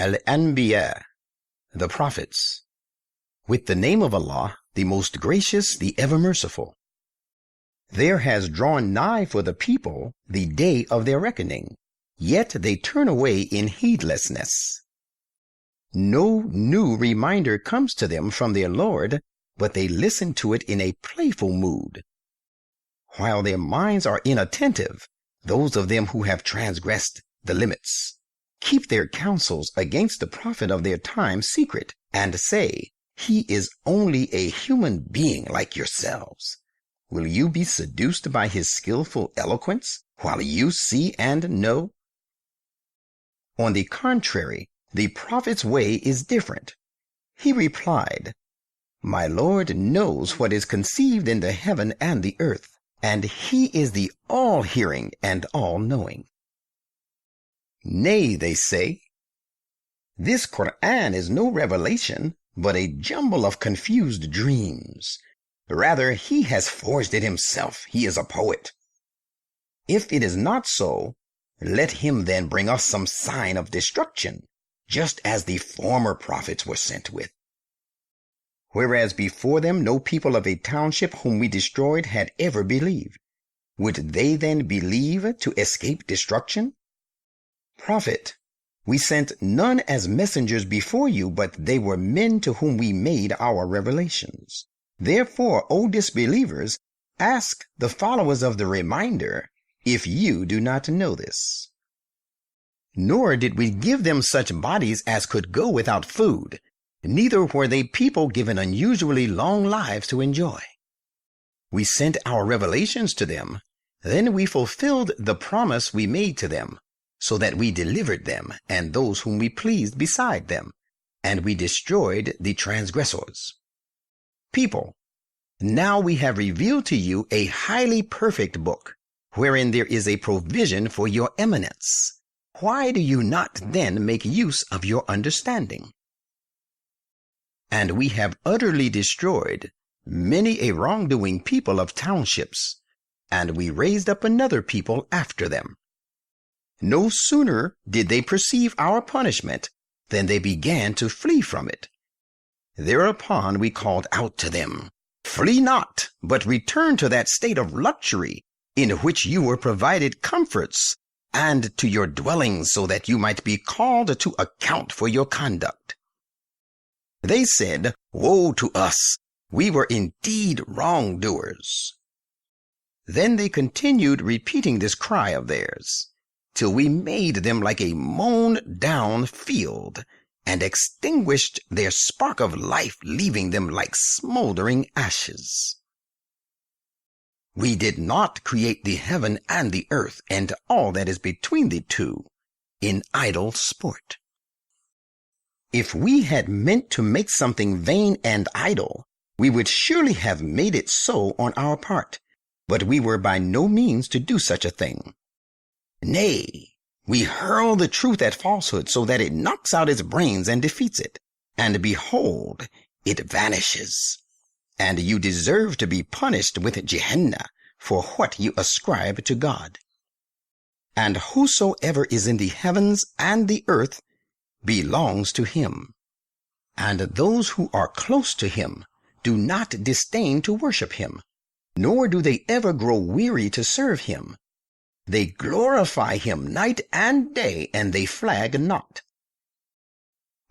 Al-Anbiya, the prophets. With the name of Allah, the most gracious, the ever merciful. There has drawn nigh for the people the day of their reckoning, yet they turn away in heedlessness. No new reminder comes to them from their Lord, but they listen to it in a playful mood. While their minds are inattentive, those of them who have transgressed the limits keep their counsels against the prophet of their time secret, and say, "He is only a human being like yourselves. Will you be seduced by his skillful eloquence, while you see and know?" On the contrary, the prophet's way is different. He replied, "My Lord knows what is conceived in the heaven and the earth, and he is the all-hearing and all-knowing." Nay, they say, this Quran is no revelation, but a jumble of confused dreams. Rather, he has forged it himself. He is a poet. If it is not so, let him then bring us some sign of destruction, just as the former prophets were sent with. Whereas before them no people of a township whom we destroyed had ever believed. Would they then believe to escape destruction? Prophet, we sent none as messengers before you, but they were men to whom we made our revelations. Therefore, O disbelievers, ask the followers of the reminder, if you do not know this. Nor did we give them such bodies as could go without food, neither were they people given unusually long lives to enjoy. We sent our revelations to them, then we fulfilled the promise we made to them, so that we delivered them and those whom we pleased beside them, and we destroyed the transgressors. People, now we have revealed to you a highly perfect book, wherein there is a provision for your eminence. Why do you not then make use of your understanding? And we have utterly destroyed many a wrongdoing people of townships, and we raised up another people after them. No sooner did they perceive our punishment than they began to flee from it. Thereupon we called out to them, "Flee not, but return to that state of luxury in which you were provided comforts, and to your dwellings, so that you might be called to account for your conduct." They said, "Woe to us! We were indeed wrongdoers." Then they continued repeating this cry of theirs, till we made them like a mown-down field, and extinguished their spark of life, leaving them like smoldering ashes. We did not create the heaven and the earth and all that is between the two in idle sport. If we had meant to make something vain and idle, we would surely have made it so on our part, but we were by no means to do such a thing. Nay, we hurl the truth at falsehood so that it knocks out its brains and defeats it, and behold, it vanishes. And you deserve to be punished with Gehenna for what you ascribe to God. And whosoever is in the heavens and the earth belongs to him, and those who are close to him do not disdain to worship him, nor do they ever grow weary to serve him. They glorify him night and day, and they flag not.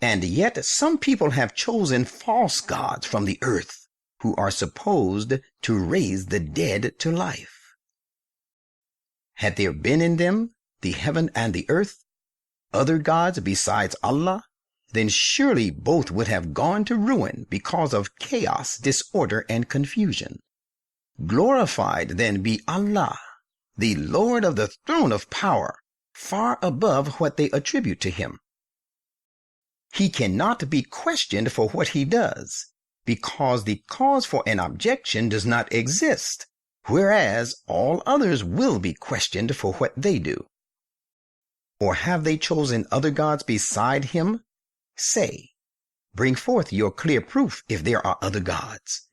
And yet some people have chosen false gods from the earth, who are supposed to raise the dead to life. Had there been in them, the heaven and the earth, other gods besides Allah, then surely both would have gone to ruin because of chaos, disorder, and confusion. Glorified then be Allah, the Lord of the throne of power, far above what they attribute to him. He cannot be questioned for what he does, because the cause for an objection does not exist, whereas all others will be questioned for what they do. Or have they chosen other gods beside him? Say, bring forth your clear proof if there are other gods.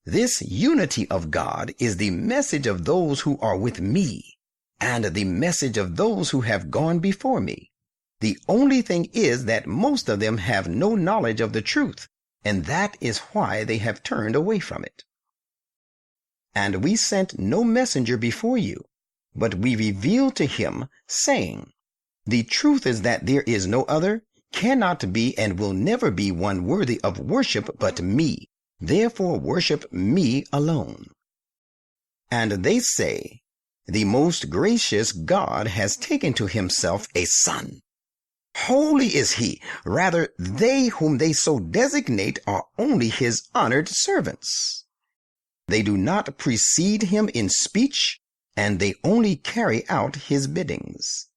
This unity of God is the message of those who are with me, and the message of those who have gone before me. The only thing is that most of them have no knowledge of the truth, and that is why they have turned away from it. And we sent no messenger before you, but we revealed to him, saying, the truth is that there is no other, cannot be, and will never be one worthy of worship but me. Therefore worship me alone. And they say, the most gracious God has taken to himself a son. Holy is he. Rather, they whom they so designate are only his honored servants. They do not precede him in speech, and they only carry out his biddings.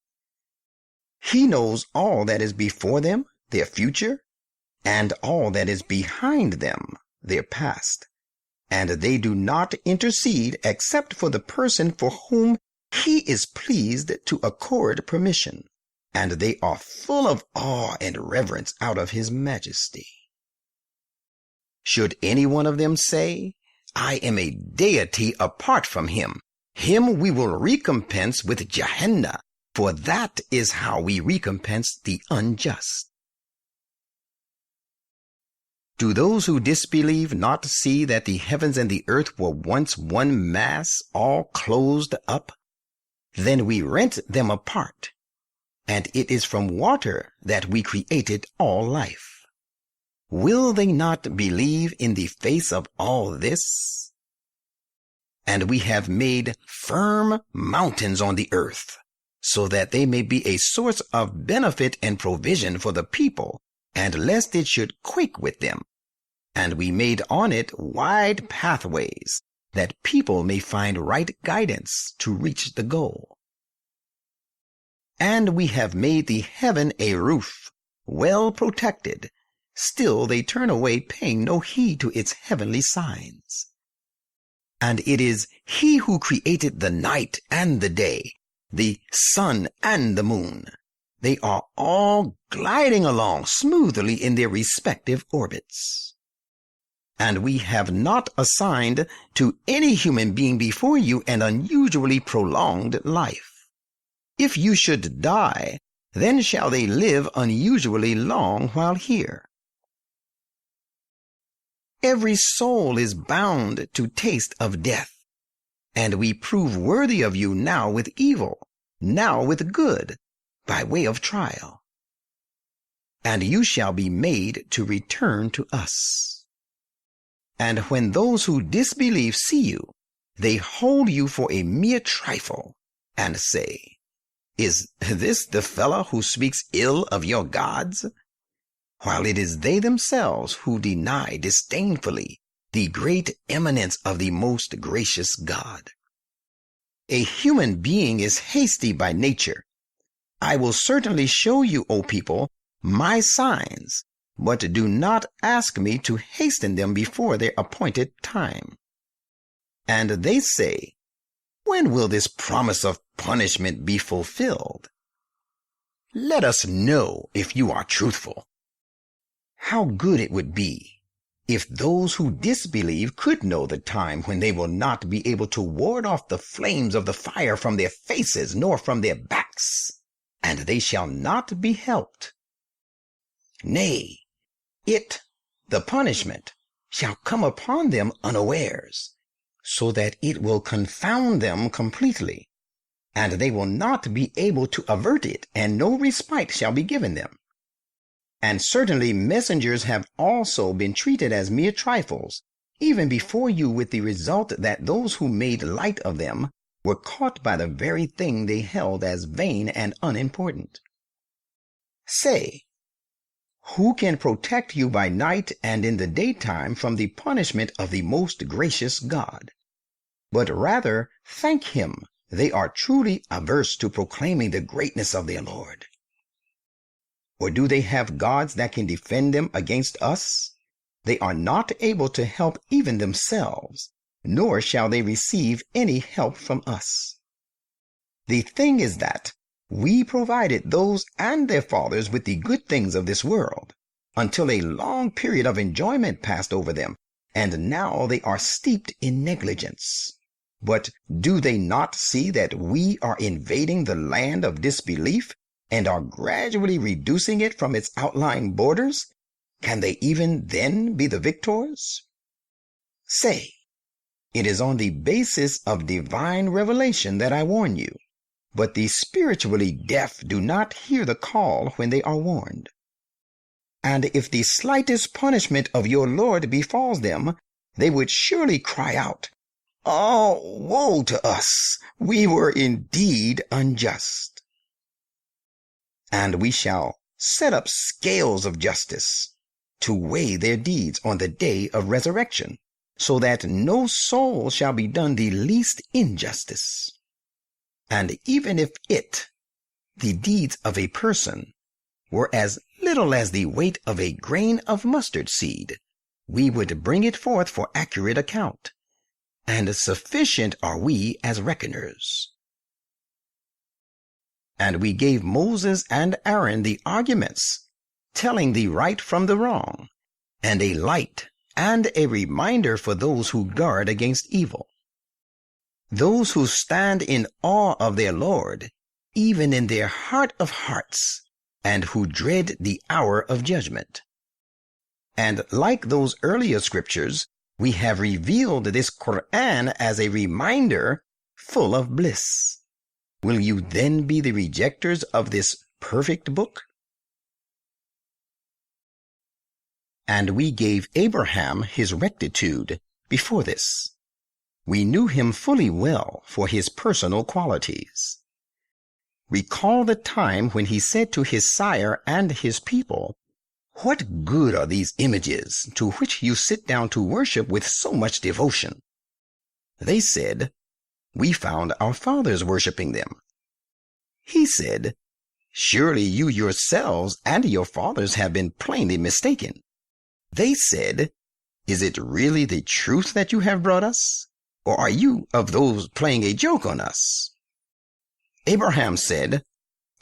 He knows all that is before them, their future, and all that is behind them, their past. And they do not intercede except for the person for whom he is pleased to accord permission. And they are full of awe and reverence out of his majesty. Should any one of them say, I am a deity apart from him, him we will recompense with Gehenna, for that is how we recompense the unjust. Do those who disbelieve not see that the heavens and the earth were once one mass, all closed up? Then we rent them apart, and it is from water that we created all life. Will they not believe in the face of all this? And we have made firm mountains on the earth, so that they may be a source of benefit and provision for the people, and lest it should quake with them. And we made on it wide pathways, that people may find right guidance to reach the goal. And we have made the heaven a roof, well protected. Still they turn away, paying no heed to its heavenly signs. And it is he who created the night and the day, the sun and the moon. They are all gliding along smoothly in their respective orbits. And we have not assigned to any human being before you an unusually prolonged life. If you should die, then shall they live unusually long while here. Every soul is bound to taste of death, and we prove worthy of you now with evil, now with good, by way of trial. And you shall be made to return to us. And when those who disbelieve see you, they hold you for a mere trifle, and say, is this the fellow who speaks ill of your gods? While it is they themselves who deny disdainfully the great eminence of the most gracious God. A human being is hasty by nature. I will certainly show you, O people, my signs, but do not ask me to hasten them before their appointed time. And they say, when will this promise of punishment be fulfilled? Let us know if you are truthful. How good it would be if those who disbelieve could know the time when they will not be able to ward off the flames of the fire from their faces nor from their backs, and they shall not be helped. Nay, it, the punishment, shall come upon them unawares, so that it will confound them completely, and they will not be able to avert it, and no respite shall be given them. And certainly messengers have also been treated as mere trifles, even before you, with the result that those who made light of them were caught by the very thing they held as vain and unimportant. Say, who can protect you by night and in the daytime from the punishment of the most gracious God? But rather thank him, they are truly averse to proclaiming the greatness of their Lord. Or do they have gods that can defend them against us? They are not able to help even themselves, nor shall they receive any help from us. The thing is that we provided those and their fathers with the good things of this world, until a long period of enjoyment passed over them, and now they are steeped in negligence. But do they not see that we are invading the land of disbelief, and are gradually reducing it from its outlying borders, can they even then be the victors? Say, it is on the basis of divine revelation that I warn you, but the spiritually deaf do not hear the call when they are warned. And if the slightest punishment of your Lord befalls them, they would surely cry out, "Oh, woe to us! We were indeed unjust." And we shall set up scales of justice to weigh their deeds on the day of resurrection, so that no soul shall be done the least injustice. And even if the deeds of a person, were as little as the weight of a grain of mustard seed, we would bring it forth for accurate account, and sufficient are we as reckoners. And we gave Moses and Aaron the arguments, telling the right from the wrong, and a light and a reminder for those who guard against evil, those who stand in awe of their Lord, even in their heart of hearts, and who dread the hour of judgment. And like those earlier scriptures, we have revealed this Quran as a reminder full of bliss. Will you then be the rejectors of this perfect book? And we gave Abraham his rectitude before this. We knew him fully well for his personal qualities. Recall the time when he said to his sire and his people, "What good are these images to which you sit down to worship with so much devotion?" They said, "We found our fathers worshiping them." He said, "Surely you yourselves and your fathers have been plainly mistaken." They said, "Is it really the truth that you have brought us? Or are you of those playing a joke on us?" Abraham said,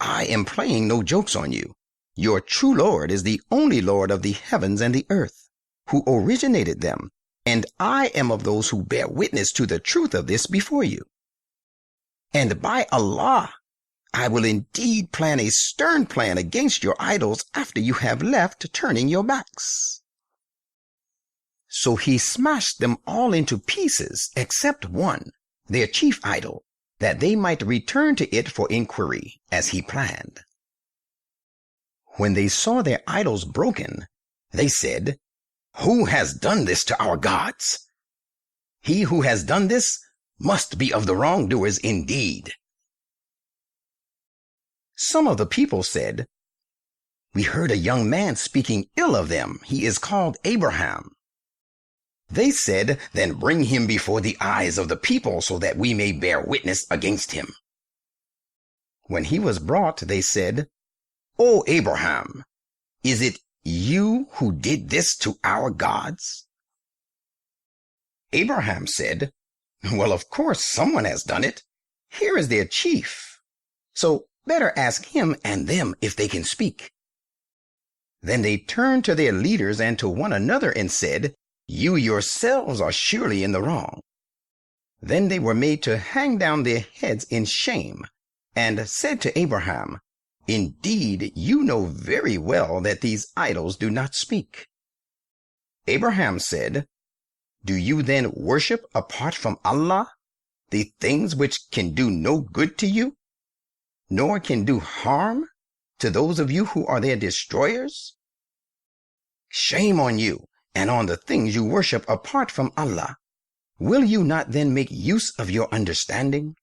"I am playing no jokes on you. Your true Lord is the only Lord of the heavens and the earth, who originated them, and I am of those who bear witness to the truth of this before you. And by Allah, I will indeed plan a stern plan against your idols after you have left, turning your backs." So he smashed them all into pieces except one, their chief idol, that they might return to it for inquiry, as he planned. When they saw their idols broken, they said, "Who has done this to our gods? He who has done this must be of the wrongdoers indeed." Some of the people said, "We heard a young man speaking ill of them. He is called Abraham." They said, "Then bring him before the eyes of the people so that we may bear witness against him." When he was brought, they said, "O Abraham, is it you who did this to our gods?" Abraham said, "Well, of course someone has done it. Here is their chief. So better ask him and them if they can speak." Then they turned to their leaders and to one another and said, "You yourselves are surely in the wrong." Then they were made to hang down their heads in shame, and said to Abraham, "Indeed, you know very well that these idols do not speak." Abraham said, "Do you then worship apart from Allah the things which can do no good to you, nor can do harm to those of you who are their destroyers? Shame on you and on the things you worship apart from Allah. Will you not then make use of your understanding?"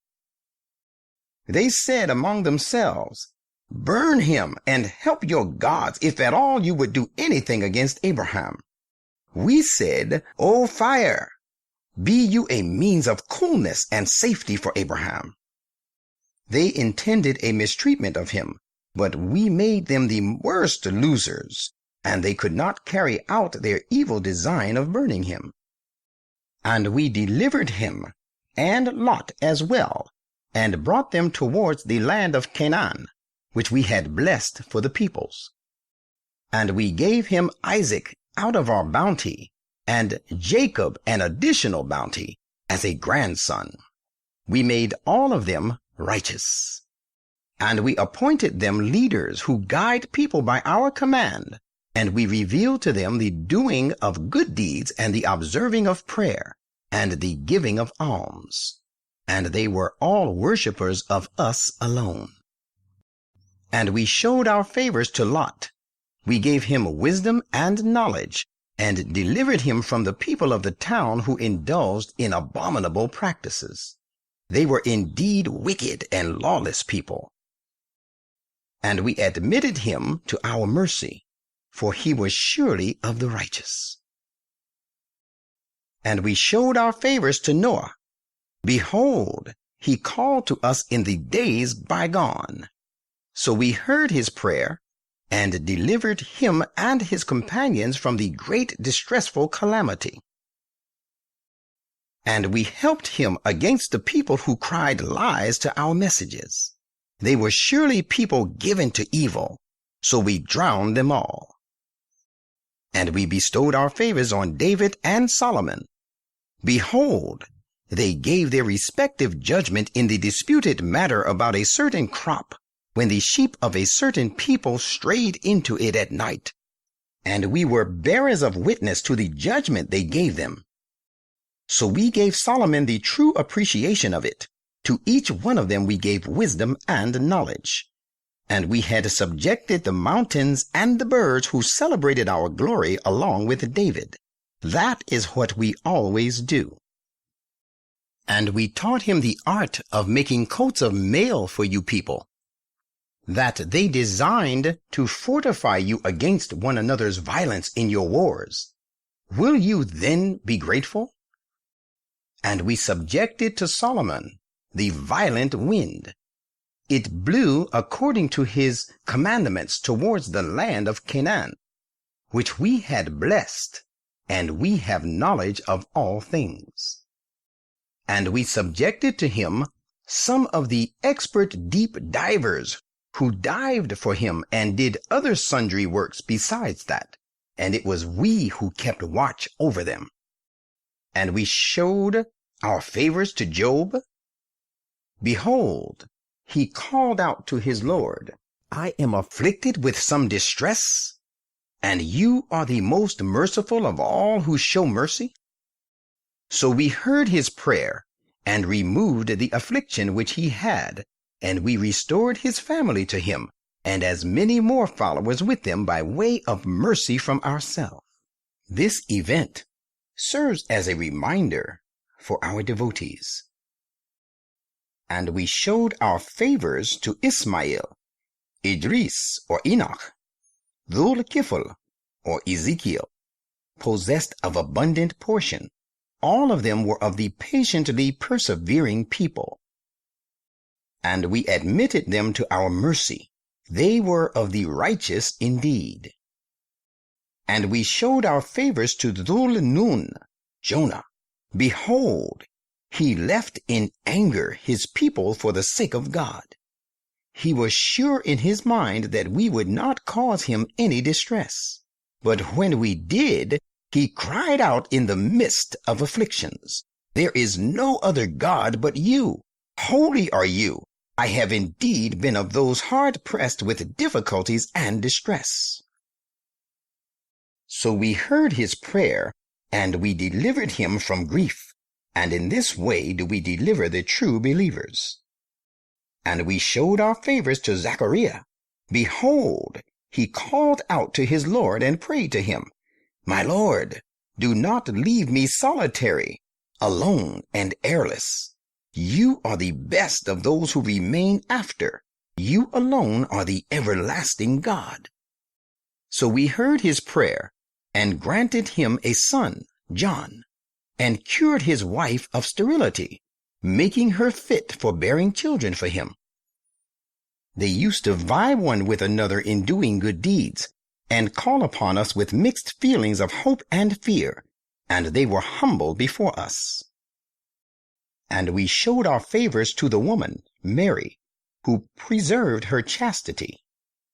They said among themselves, "Burn him and help your gods if at all you would do anything against Abraham." We said, "O fire, be you a means of coolness and safety for Abraham." They intended a mistreatment of him, but we made them the worst losers, and they could not carry out their evil design of burning him. And we delivered him, and Lot as well, and brought them towards the land of Canaan, which we had blessed for the peoples. And we gave him Isaac out of our bounty, and Jacob an additional bounty as a grandson. We made all of them righteous. And we appointed them leaders who guide people by our command, and we revealed to them the doing of good deeds and the observing of prayer and the giving of alms. And they were all worshippers of us alone. And we showed our favors to Lot. We gave him wisdom and knowledge, and delivered him from the people of the town who indulged in abominable practices. They were indeed wicked and lawless people. And we admitted him to our mercy, for he was surely of the righteous. And we showed our favors to Noah. Behold, he called to us in the days bygone. So we heard his prayer, and delivered him and his companions from the great distressful calamity. And we helped him against the people who cried lies to our messages. They were surely people given to evil, so we drowned them all. And we bestowed our favors on David and Solomon. Behold, they gave their respective judgment in the disputed matter about a certain crop, when the sheep of a certain people strayed into it at night. And we were bearers of witness to the judgment they gave them. So we gave Solomon the true appreciation of it. To each one of them we gave wisdom and knowledge. And we had subjected the mountains and the birds who celebrated our glory along with David. That is what we always do. And we taught him the art of making coats of mail for you people, that they designed to fortify you against one another's violence in your wars. Will you then be grateful? And we subjected to Solomon the violent wind. It blew according to his commandments towards the land of Canaan, which we had blessed, and we have knowledge of all things. And we subjected to him some of the expert deep divers who dived for him and did other sundry works besides that, and it was we who kept watch over them. And we showed our favors to Job. Behold, he called out to his Lord, I am afflicted with some distress, and you are the most merciful of all who show mercy. So we heard his prayer, and removed the affliction which he had, and we restored his family to him, and as many more followers with them by way of mercy from ourselves. This event serves as a reminder for our devotees. And we showed our favors to Ismail, Idris or Enoch, Dhul-Kifl or Ezekiel, possessed of abundant portion. All of them were of the patiently persevering people. And we admitted them to our mercy. They were of the righteous indeed. And we showed our favors to Dhul-Nun, Jonah. Behold, he left in anger his people for the sake of God. He was sure in his mind that we would not cause him any distress. But when we did, he cried out in the midst of afflictions, There is no other God but you. Holy are you. I have indeed been of those hard pressed with difficulties and distress. So we heard his prayer, and we delivered him from grief, and in this way do we deliver the true believers. And we showed our favors to Zechariah. Behold, he called out to his Lord and prayed to him, My Lord, do not leave me solitary, alone and heirless. You are the best of those who remain after. You alone are the everlasting God. So we heard his prayer, and granted him a son, John, and cured his wife of sterility, making her fit for bearing children for him. They used to vie one with another in doing good deeds, and call upon us with mixed feelings of hope and fear, and they were humble before us. And we showed our favors to the woman, Mary, who preserved her chastity.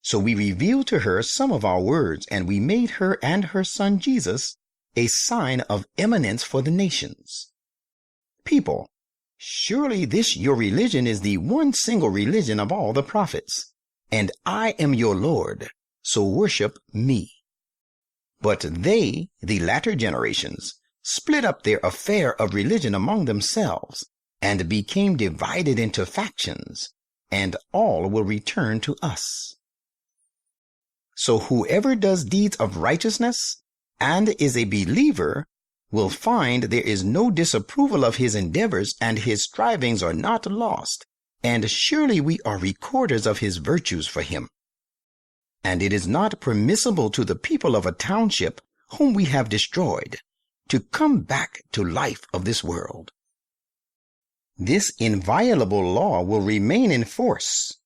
So we revealed to her some of our words, and we made her and her son Jesus a sign of eminence for the nations. People, Surely this your religion is the one single religion of all the prophets, and I am your Lord, so worship me. But they, the latter generations, split up their affair of religion among themselves, and became divided into factions, and all will return to us. So whoever does deeds of righteousness and is a believer will find there is no disapproval of his endeavors, and his strivings are not lost, and surely we are recorders of his virtues for him. And it is not permissible to the people of a township whom we have destroyed to come back to life of this world. This inviolable law will remain in force,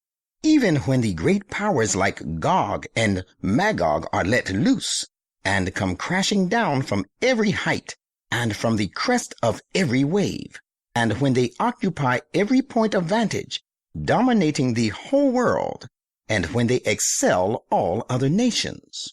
even when the great powers like Gog and Magog are let loose, and come crashing down from every height and from the crest of every wave, and when they occupy every point of vantage, dominating the whole world, and when they excel all other nations.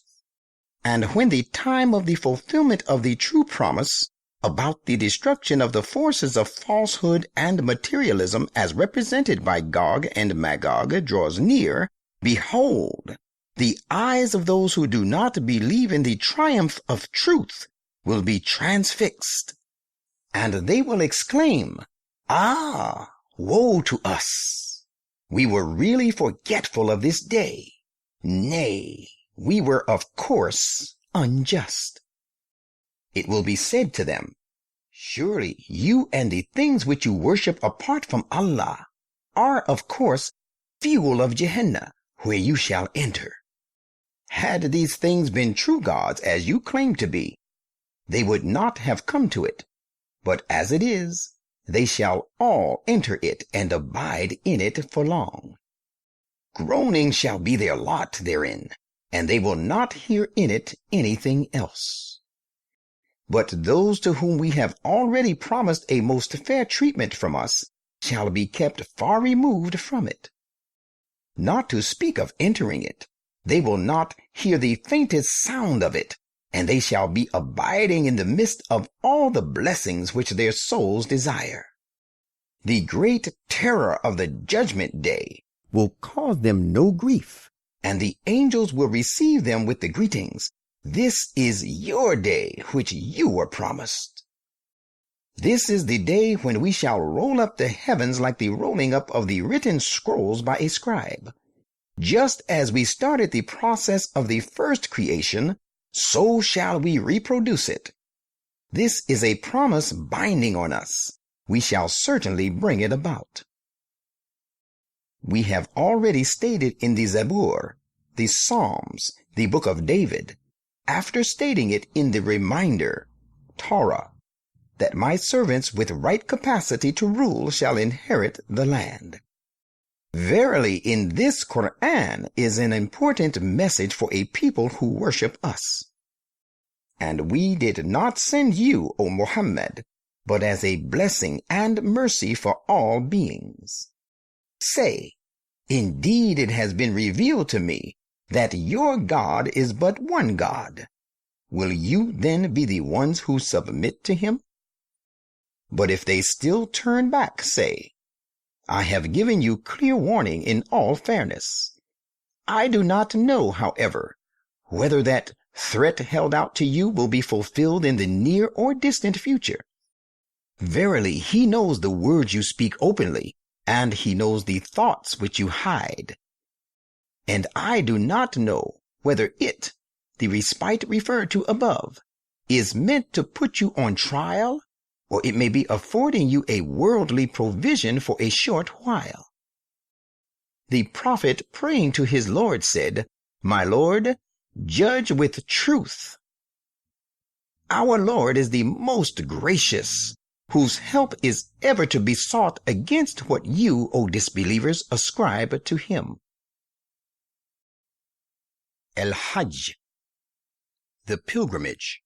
And when the time of the fulfillment of the true promise about the destruction of the forces of falsehood and materialism as represented by Gog and Magog draws near, behold, the eyes of those who do not believe in the triumph of truth will be transfixed, and they will exclaim, "Ah, woe to us! We were really forgetful of this day. Nay, we were of course unjust." It will be said to them, "Surely you and the things which you worship apart from Allah are of course fuel of Gehenna, where you shall enter. Had these things been true gods as you claim to be, they would not have come to it, but as it is, they shall all enter it and abide in it for long. Groaning shall be their lot therein, and they will not hear in it anything else. But those to whom we have already promised a most fair treatment from us shall be kept far removed from it. Not to speak of entering it, they will not hear the faintest sound of it, and they shall be abiding in the midst of all the blessings which their souls desire. The great terror of the judgment day will cause them no grief, and the angels will receive them with the greetings, "This is your day which you were promised." This is the day when we shall roll up the heavens like the rolling up of the written scrolls by a scribe. Just as we started the process of the first creation, so shall we reproduce it. This is a promise binding on us. We shall certainly bring it about. We have already stated in the Zabur, the Psalms, the Book of David, after stating it in the reminder, Torah, that my servants with right capacity to rule shall inherit the land. Verily, in this Quran is an important message for a people who worship us. And we did not send you, O Muhammad, but as a blessing and mercy for all beings. Say, indeed it has been revealed to me that your God is but one God. Will you then be the ones who submit to him? But if they still turn back, say, I have given you clear warning in all fairness. I do not know, however, whether that threat held out to you will be fulfilled in the near or distant future. Verily, he knows the words you speak openly, and he knows the thoughts which you hide. And I do not know whether it, the respite referred to above, is meant to put you on trial, or it may be affording you a worldly provision for a short while. The prophet, praying to his Lord, said, My Lord, judge with truth. Our Lord is the most gracious, whose help is ever to be sought against what you, O disbelievers, ascribe to him. Al-Hajj, the pilgrimage.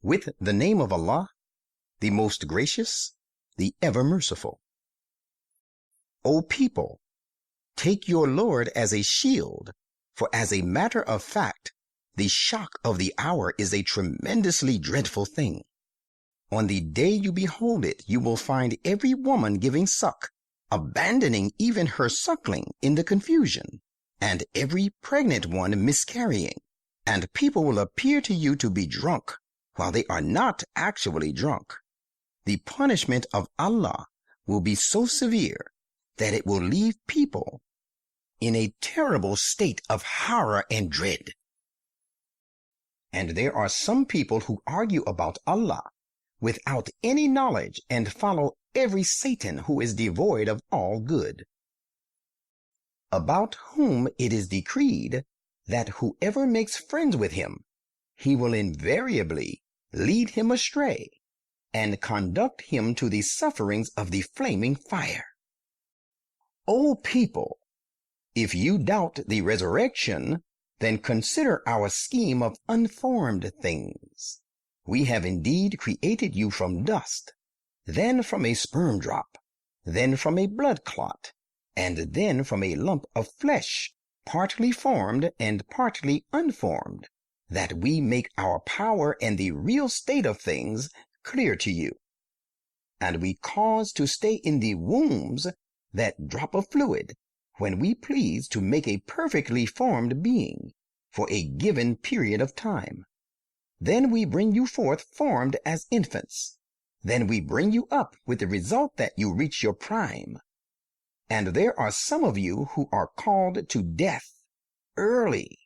With the name of Allah, the most gracious, the ever merciful. O people, take your Lord as a shield, for as a matter of fact, the shock of the hour is a tremendously dreadful thing. On the day you behold it, you will find every woman giving suck, abandoning even her suckling in the confusion, and every pregnant one miscarrying, and people will appear to you to be drunk, while they are not actually drunk. The punishment of Allah will be so severe that it will leave people in a terrible state of horror and dread. And there are some people who argue about Allah without any knowledge and follow every Satan who is devoid of all good, about whom it is decreed that whoever makes friends with him, he will invariably lead him astray and conduct him to the sufferings of the flaming fire. O people, if you doubt the resurrection, then consider our scheme of unformed things. We have indeed created you from dust, then from a sperm drop, then from a blood clot, and then from a lump of flesh, partly formed and partly unformed, that we make our power and the real state of things clear to you. And we cause to stay in the wombs that drop of fluid, when we please to make a perfectly formed being for a given period of time. Then we bring you forth formed as infants. Then we bring you up with the result that you reach your prime. And there are some of you who are called to death early,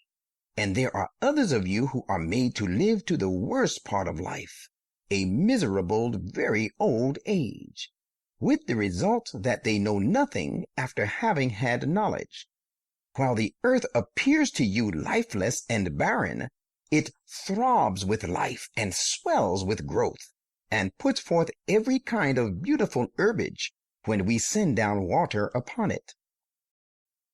and there are others of you who are made to live to the worst part of life, a miserable, very old age, with the result that they know nothing after having had knowledge. While the earth appears to you lifeless and barren, it throbs with life and swells with growth, and puts forth every kind of beautiful herbage when we send down water upon it.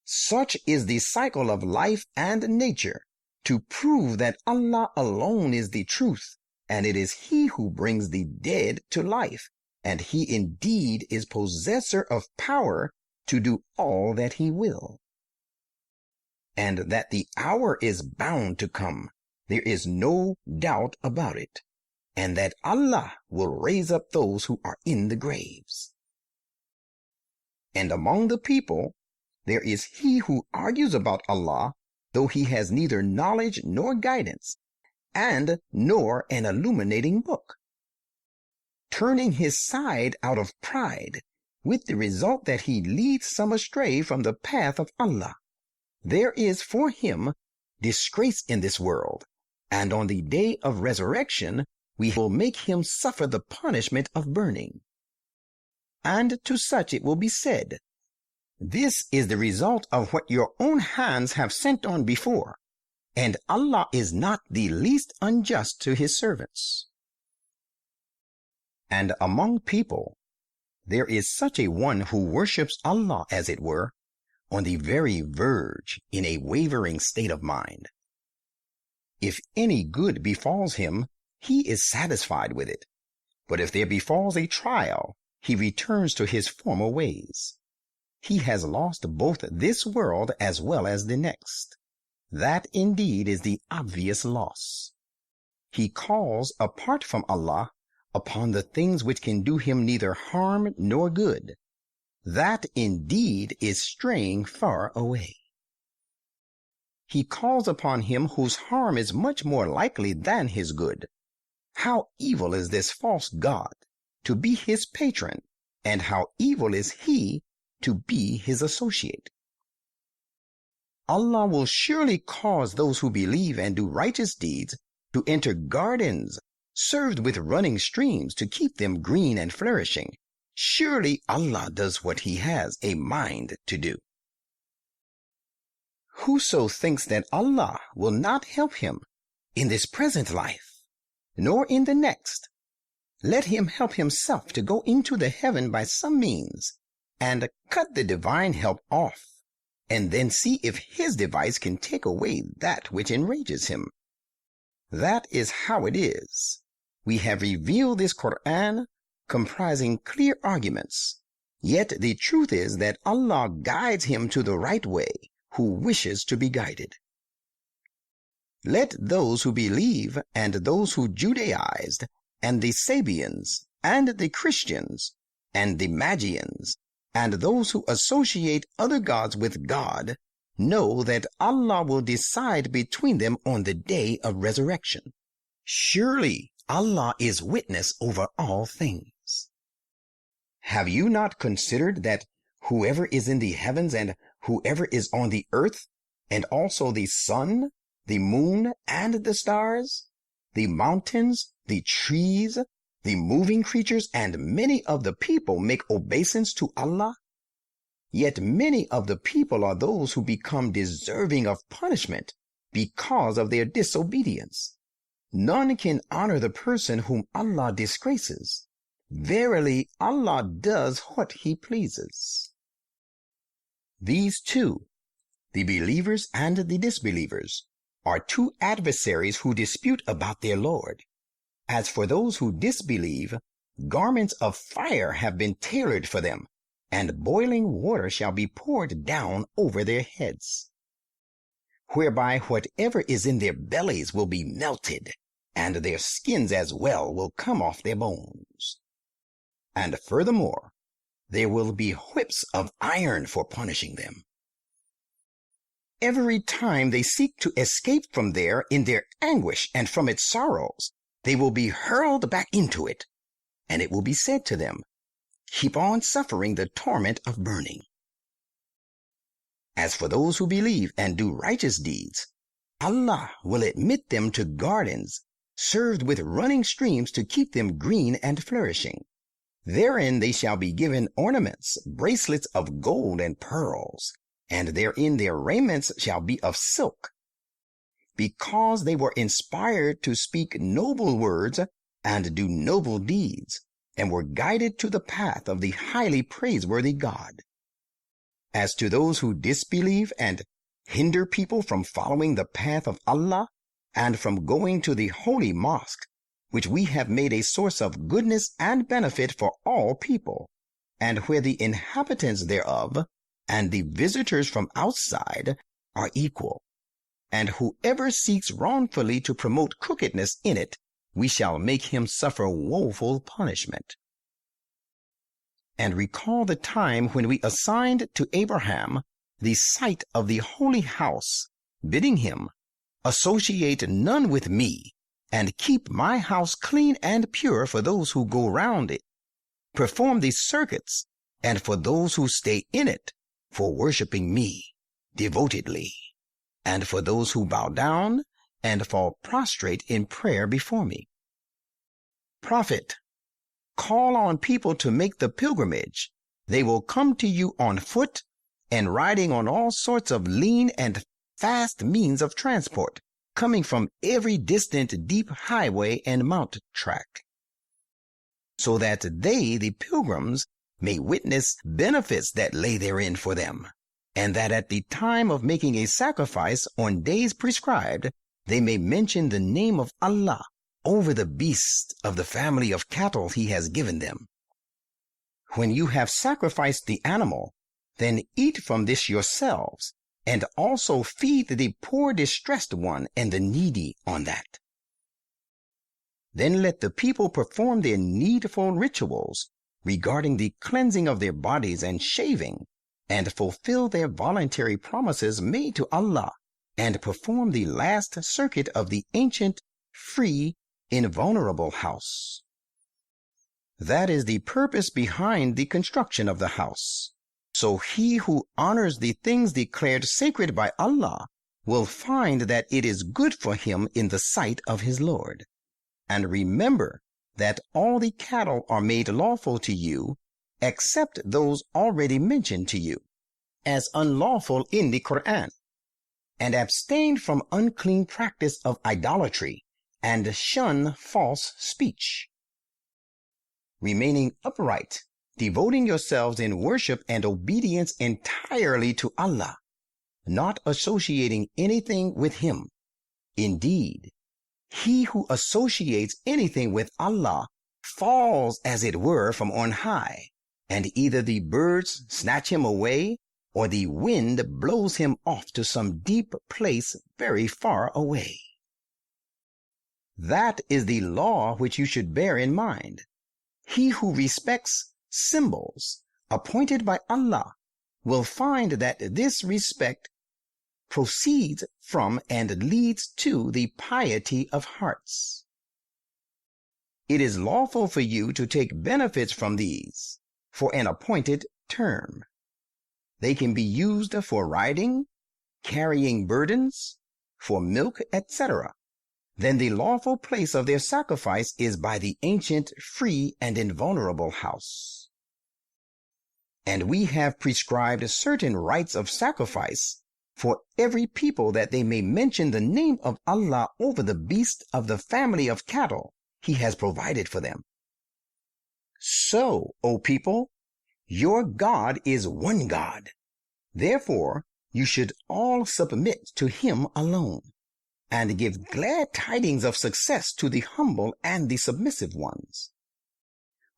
Such is the cycle of life and nature, to prove that Allah alone is the truth, and it is He who brings the dead to life, and He indeed is possessor of power to do all that He will. And that the hour is bound to come, there is no doubt about it, and that Allah will raise up those who are in the graves. And among the people, there is he who argues about Allah, though he has neither knowledge nor guidance, and nor an illuminating book, turning his side out of pride, with the result that he leads some astray from the path of Allah. There is for him disgrace in this world, and on the day of resurrection we will make him suffer the punishment of burning. And to such it will be said, this is the result of what your own hands have sent on before, and Allah is not the least unjust to his servants. And among people, there is such a one who worships Allah, as it were, on the very verge, in a wavering state of mind. If any good befalls him, he is satisfied with it. But if there befalls a trial, he returns to his former ways. He has lost both this world as well as the next. That indeed is the obvious loss. He calls apart from Allah upon the things which can do him neither harm nor good. That indeed is straying far away. He calls upon him whose harm is much more likely than his good. How evil is this false god to be his patron, and how evil is he to be his associate. Allah will surely cause those who believe and do righteous deeds to enter gardens served with running streams to keep them green and flourishing. Surely Allah does what he has a mind to do. Whoso thinks that Allah will not help him in this present life, nor in the next, let him help himself to go into the heaven by some means, and cut the divine help off, and then see if his device can take away that which enrages him. That is how it is. We have revealed this Quran comprising clear arguments, yet the truth is that Allah guides him to the right way who wishes to be guided. Let those who believe and those who Judaized and the Sabians, and the Christians, and the Magians, and those who associate other gods with God, know that Allah will decide between them on the day of resurrection. Surely Allah is witness over all things. Have you not considered that whoever is in the heavens and whoever is on the earth, and also the sun, the moon, and the stars, the mountains, the trees, the moving creatures, and many of the people make obeisance to Allah? Yet many of the people are those who become deserving of punishment because of their disobedience. None can honor the person whom Allah disgraces. Verily, Allah does what He pleases. These two, the believers and the disbelievers, are two adversaries who dispute about their Lord. As for those who disbelieve, garments of fire have been tailored for them, and boiling water shall be poured down over their heads, whereby whatever is in their bellies will be melted, and their skins as well will come off their bones. And furthermore, there will be whips of iron for punishing them. Every time they seek to escape from there in their anguish and from its sorrows, they will be hurled back into it, and it will be said to them, keep on suffering the torment of burning. As for those who believe and do righteous deeds, Allah will admit them to gardens served with running streams to keep them green and flourishing. Therein they shall be given ornaments, bracelets of gold and pearls, and therein their raiments shall be of silk, because they were inspired to speak noble words and do noble deeds, and were guided to the path of the highly praiseworthy God. As to those who disbelieve and hinder people from following the path of Allah and from going to the holy mosque, which we have made a source of goodness and benefit for all people, and where the inhabitants thereof and the visitors from outside are equal, and whoever seeks wrongfully to promote crookedness in it, we shall make him suffer woeful punishment. And recall the time when we assigned to Abraham the site of the holy house, bidding him, associate none with me, and keep my house clean and pure for those who go round it, perform the circuits, and for those who stay in it, for worshiping me devotedly, and for those who bow down and fall prostrate in prayer before me. Prophet, call on people to make the pilgrimage. They will come to you on foot and riding on all sorts of lean and fast means of transport, coming from every distant deep highway and mountain track, so that they, the pilgrims, may witness benefits that lay therein for them, and that at the time of making a sacrifice on days prescribed, they may mention the name of Allah over the beasts of the family of cattle He has given them. When you have sacrificed the animal, then eat from this yourselves, and also feed the poor distressed one and the needy on that. Then let the people perform their needful rituals regarding the cleansing of their bodies and shaving, and fulfill their voluntary promises made to Allah, and perform the last circuit of the ancient, free, invulnerable house. That is the purpose behind the construction of the house. So he who honors the things declared sacred by Allah will find that it is good for him in the sight of his Lord. And remember that all the cattle are made lawful to you, except those already mentioned to you, as unlawful in the Quran, and abstain from unclean practice of idolatry, and shun false speech. Remaining upright, devoting yourselves in worship and obedience entirely to Allah, not associating anything with Him. Indeed, he who associates anything with Allah falls, as it were, from on high, and either the birds snatch him away, or the wind blows him off to some deep place very far away. That is the law which you should bear in mind. He who respects symbols appointed by Allah will find that this respect proceeds from and leads to the piety of hearts. It is lawful for you to take benefits from these for an appointed term. They can be used for riding, carrying burdens, for milk, etc. Then the lawful place of their sacrifice is by the ancient, free, and invulnerable house. And we have prescribed certain rites of sacrifice for every people, that they may mention the name of Allah over the beast of the family of cattle He has provided for them. So, O people, your God is one God. Therefore, you should all submit to Him alone, and give glad tidings of success to the humble and the submissive ones,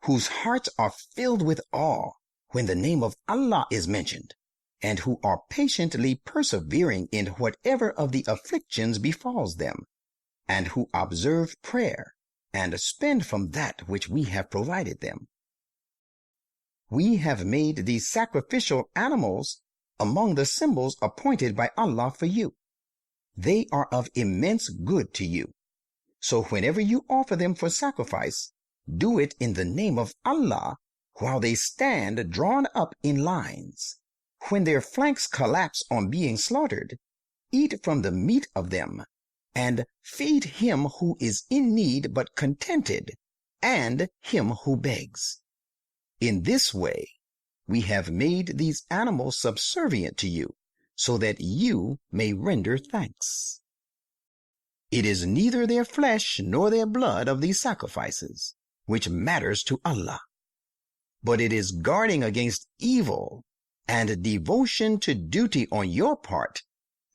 whose hearts are filled with awe when the name of Allah is mentioned, and who are patiently persevering in whatever of the afflictions befalls them, and who observe prayer and spend from that which we have provided them. We have made these sacrificial animals among the symbols appointed by Allah for you. They are of immense good to you. So whenever you offer them for sacrifice, do it in the name of Allah while they stand drawn up in lines. When their flanks collapse on being slaughtered, eat from the meat of them, and feed him who is in need but contented, and him who begs. In this way, we have made these animals subservient to you, so that you may render thanks. It is neither their flesh nor their blood of these sacrifices which matters to Allah, but it is guarding against evil and devotion to duty on your part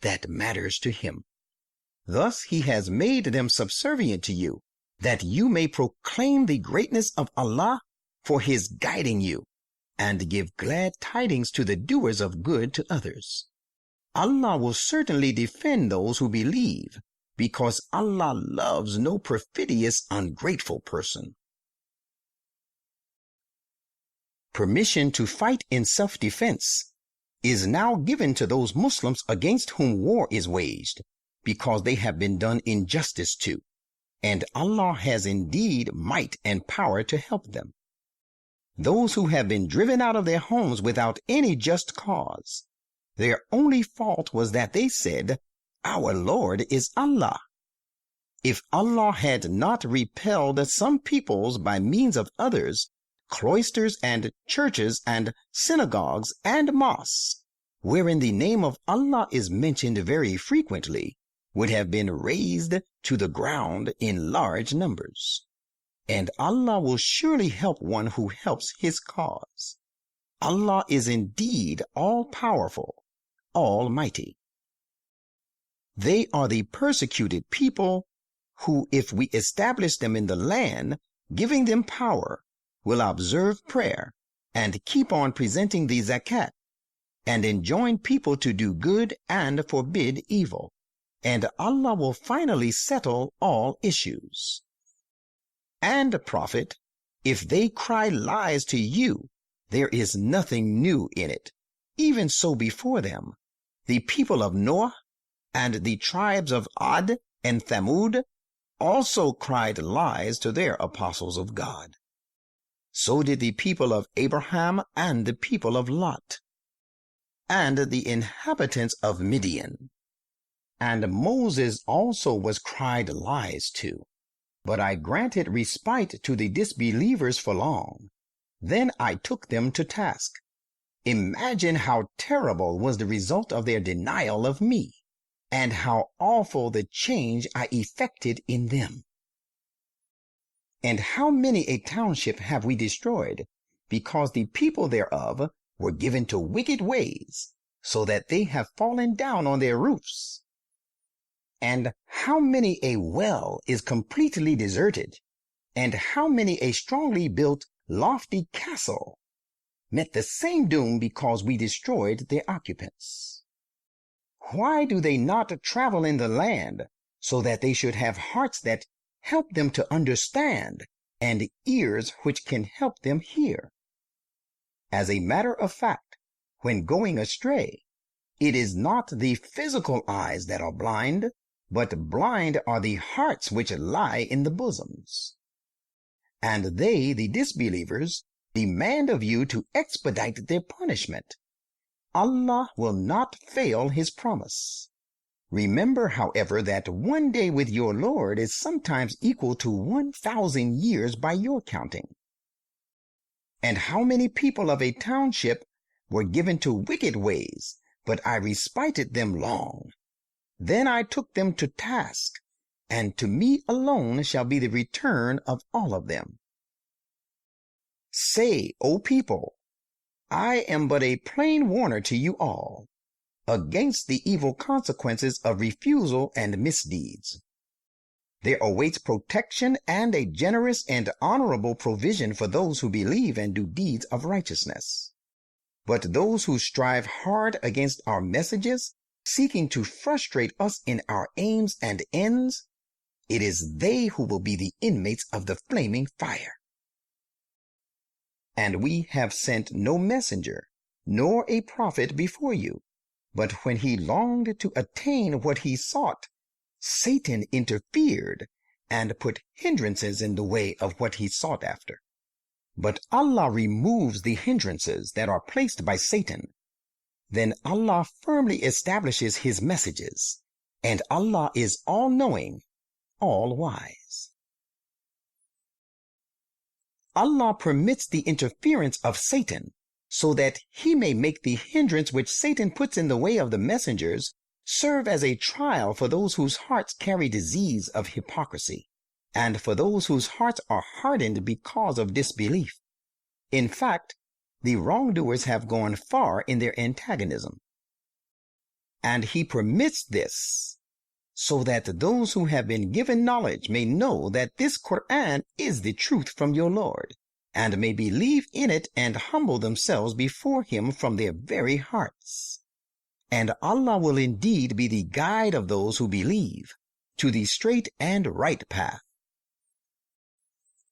that matters to Him. Thus He has made them subservient to you, that you may proclaim the greatness of Allah for His guiding you, and give glad tidings to the doers of good to others. Allah will certainly defend those who believe, because Allah loves no perfidious, ungrateful person. Permission to fight in self-defense is now given to those Muslims against whom war is waged, because they have been done injustice to, and Allah has indeed might and power to help them. Those who have been driven out of their homes without any just cause, their only fault was that they said, "Our Lord is Allah." If Allah had not repelled some peoples by means of others, cloisters and churches and synagogues and mosques, wherein the name of Allah is mentioned very frequently, would have been razed to the ground in large numbers. And Allah will surely help one who helps His cause. Allah is indeed all-powerful, almighty. They are the persecuted people who, if we establish them in the land, giving them power, will observe prayer and keep on presenting the zakat, and enjoin people to do good and forbid evil, and Allah will finally settle all issues. And, Prophet, if they cry lies to you, there is nothing new in it. Even so before them, the people of Noah and the tribes of Ad and Thamud also cried lies to their apostles of God. So did the people of Abraham and the people of Lot, and the inhabitants of Midian. And Moses also was cried lies to, but I granted respite to the disbelievers for long. Then I took them to task. Imagine how terrible was the result of their denial of me, and how awful the change I effected in them. And how many a township have we destroyed, because the people thereof were given to wicked ways, so that they have fallen down on their roofs. And how many a well is completely deserted, and how many a strongly built, lofty castle met the same doom because we destroyed their occupants. Why do they not travel in the land, so that they should have hearts that help them to understand, and ears which can help them hear. As a matter of fact, when going astray, it is not the physical eyes that are blind, but blind are the hearts which lie in the bosoms. And they, the disbelievers, demand of you to expedite their punishment. Allah will not fail his promise. Remember, however, that one day with your Lord is sometimes equal to 1,000 years by your counting. And how many people of a township were given to wicked ways, but I respited them long. Then I took them to task, and to me alone shall be the return of all of them. Say, O people, I am but a plain warner to you all, against the evil consequences of refusal and misdeeds. There awaits protection and a generous and honorable provision for those who believe and do deeds of righteousness. But those who strive hard against our messages, seeking to frustrate us in our aims and ends, it is they who will be the inmates of the flaming fire. And we have sent no messenger, nor a prophet before you, but when he longed to attain what he sought, Satan interfered and put hindrances in the way of what he sought after. But Allah removes the hindrances that are placed by Satan. Then Allah firmly establishes his messages, and Allah is all-knowing, all-wise. Allah permits the interference of Satan so that he may make the hindrance which Satan puts in the way of the messengers serve as a trial for those whose hearts carry disease of hypocrisy, and for those whose hearts are hardened because of disbelief. In fact, the wrongdoers have gone far in their antagonism. And he permits this so that those who have been given knowledge may know that this Quran is the truth from your Lord, and may believe in it and humble themselves before him from their very hearts. And Allah will indeed be the guide of those who believe to the straight and right path.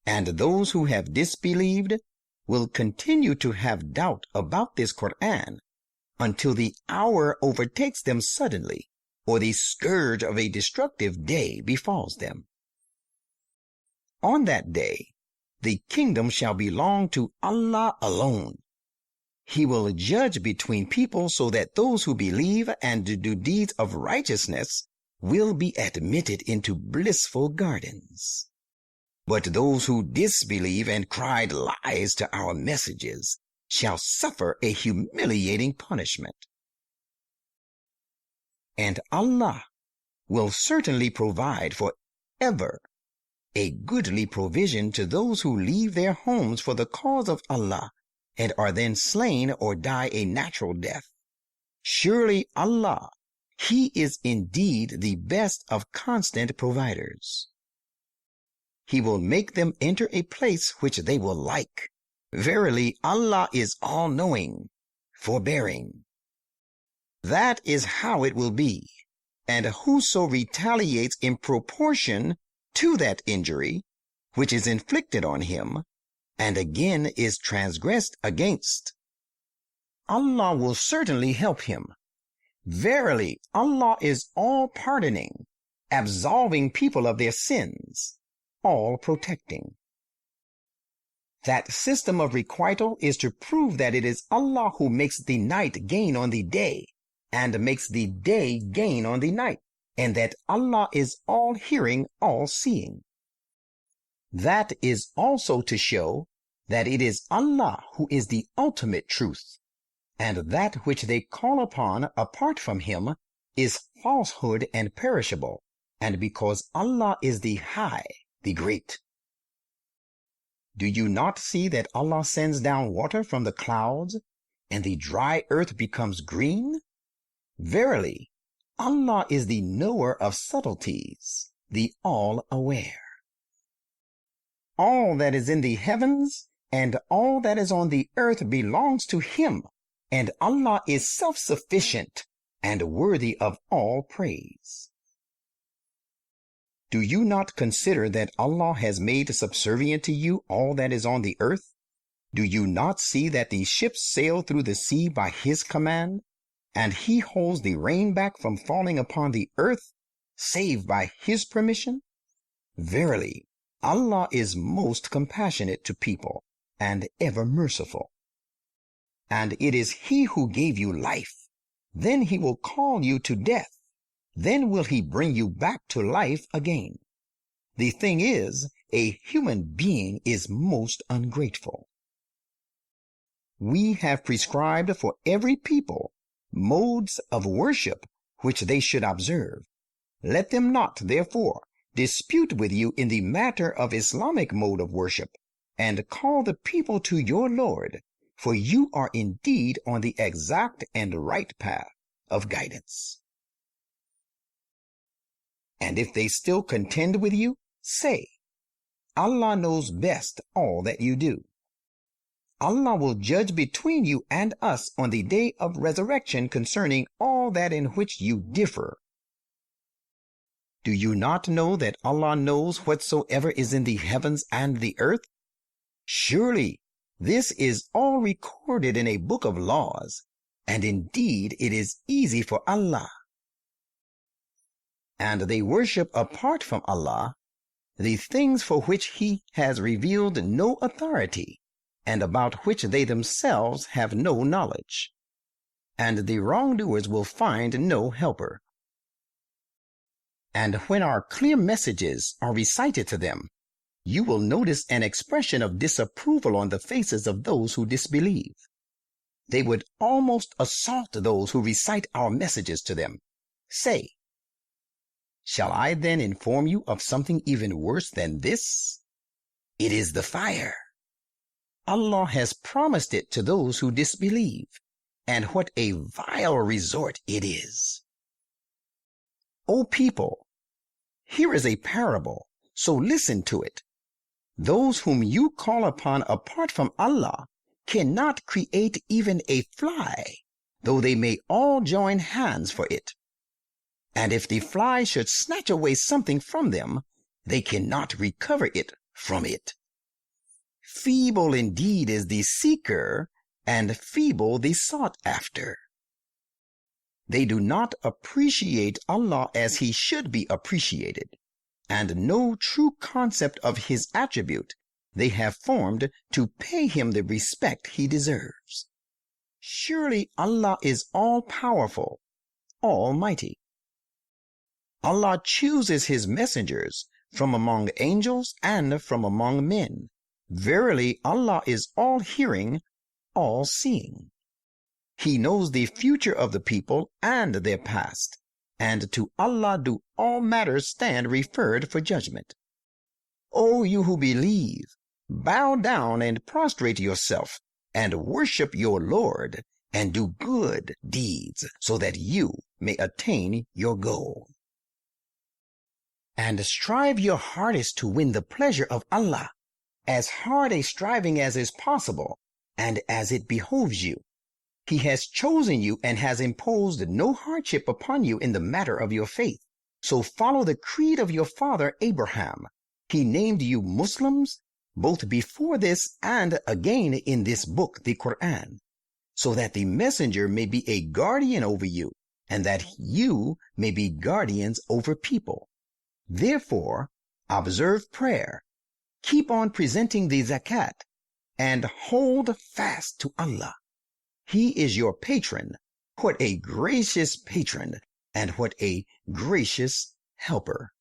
And those who have disbelieved will continue to have doubt about this Quran until the hour overtakes them suddenly, or the scourge of a destructive day befalls them. On that day, the kingdom shall belong to Allah alone. He will judge between people so that those who believe and do deeds of righteousness will be admitted into blissful gardens. But those who disbelieve and cried lies to our messages shall suffer a humiliating punishment. And Allah will certainly provide for ever a goodly provision to those who leave their homes for the cause of Allah and are then slain or die a natural death. Surely Allah, he is indeed the best of constant providers. He will make them enter a place which they will like. Verily, Allah is all-knowing, forbearing. That is how it will be, and whoso retaliates in proportion to that injury which is inflicted on him, and again is transgressed against, Allah will certainly help him. Verily, Allah is all-pardoning, absolving people of their sins, all-protecting. That system of requital is to prove that it is Allah who makes the night gain on the day, and makes the day gain on the night, and that Allah is all-hearing, all-seeing. That is also to show that it is Allah who is the ultimate truth, and that which they call upon apart from him is falsehood and perishable, and because Allah is the High, the Great. Do you not see that Allah sends down water from the clouds, and the dry earth becomes green? Verily, Allah is the knower of subtleties, the all-aware. All that is in the heavens and all that is on the earth belongs to him, and Allah is self-sufficient and worthy of all praise. Do you not consider that Allah has made subservient to you all that is on the earth? Do you not see that the ships sail through the sea by His command, and He holds the rain back from falling upon the earth, save by His permission? Verily, Allah is most compassionate to people, and ever merciful. And it is He who gave you life. Then He will call you to death. Then will He bring you back to life again. The thing is, a human being is most ungrateful. We have prescribed for every people modes of worship which they should observe. Let them not, therefore, dispute with you in the matter of Islamic mode of worship, and call the people to your Lord, for you are indeed on the exact and right path of guidance. And if they still contend with you, say, Allah knows best all that you do. Allah will judge between you and us on the day of resurrection concerning all that in which you differ. Do you not know that Allah knows whatsoever is in the heavens and the earth? Surely this is all recorded in a book of laws, and indeed it is easy for Allah. And they worship apart from Allah the things for which He has revealed no authority, and about which they themselves have no knowledge. And the wrongdoers will find no helper. And when our clear messages are recited to them, you will notice an expression of disapproval on the faces of those who disbelieve. They would almost assault those who recite our messages to them. Say, shall I then inform you of something even worse than this? It is the fire. Allah has promised it to those who disbelieve, and what a vile resort it is. O people, here is a parable, so listen to it. Those whom you call upon apart from Allah cannot create even a fly, though they may all join hands for it. And if the fly should snatch away something from them, they cannot recover it from it. Feeble indeed is the seeker, and feeble the sought after. They do not appreciate Allah as He should be appreciated, and no true concept of His attribute they have formed to pay Him the respect He deserves. Surely Allah is all-powerful, almighty. Allah chooses His messengers from among angels and from among men. Verily, Allah is all-hearing, all-seeing. He knows the future of the people and their past, and to Allah do all matters stand referred for judgment. O you who believe, bow down and prostrate yourself, and worship your Lord, and do good deeds, so that you may attain your goal. And strive your hardest to win the pleasure of Allah, as hard a striving as is possible, and as it behoves you. He has chosen you and has imposed no hardship upon you in the matter of your faith. So follow the creed of your father Abraham. He named you Muslims, both before this and again in this book, the Quran, so that the messenger may be a guardian over you, and that you may be guardians over people. Therefore, observe prayer, keep on presenting the zakat, and hold fast to Allah. He is your patron. What a gracious patron, and what a gracious helper.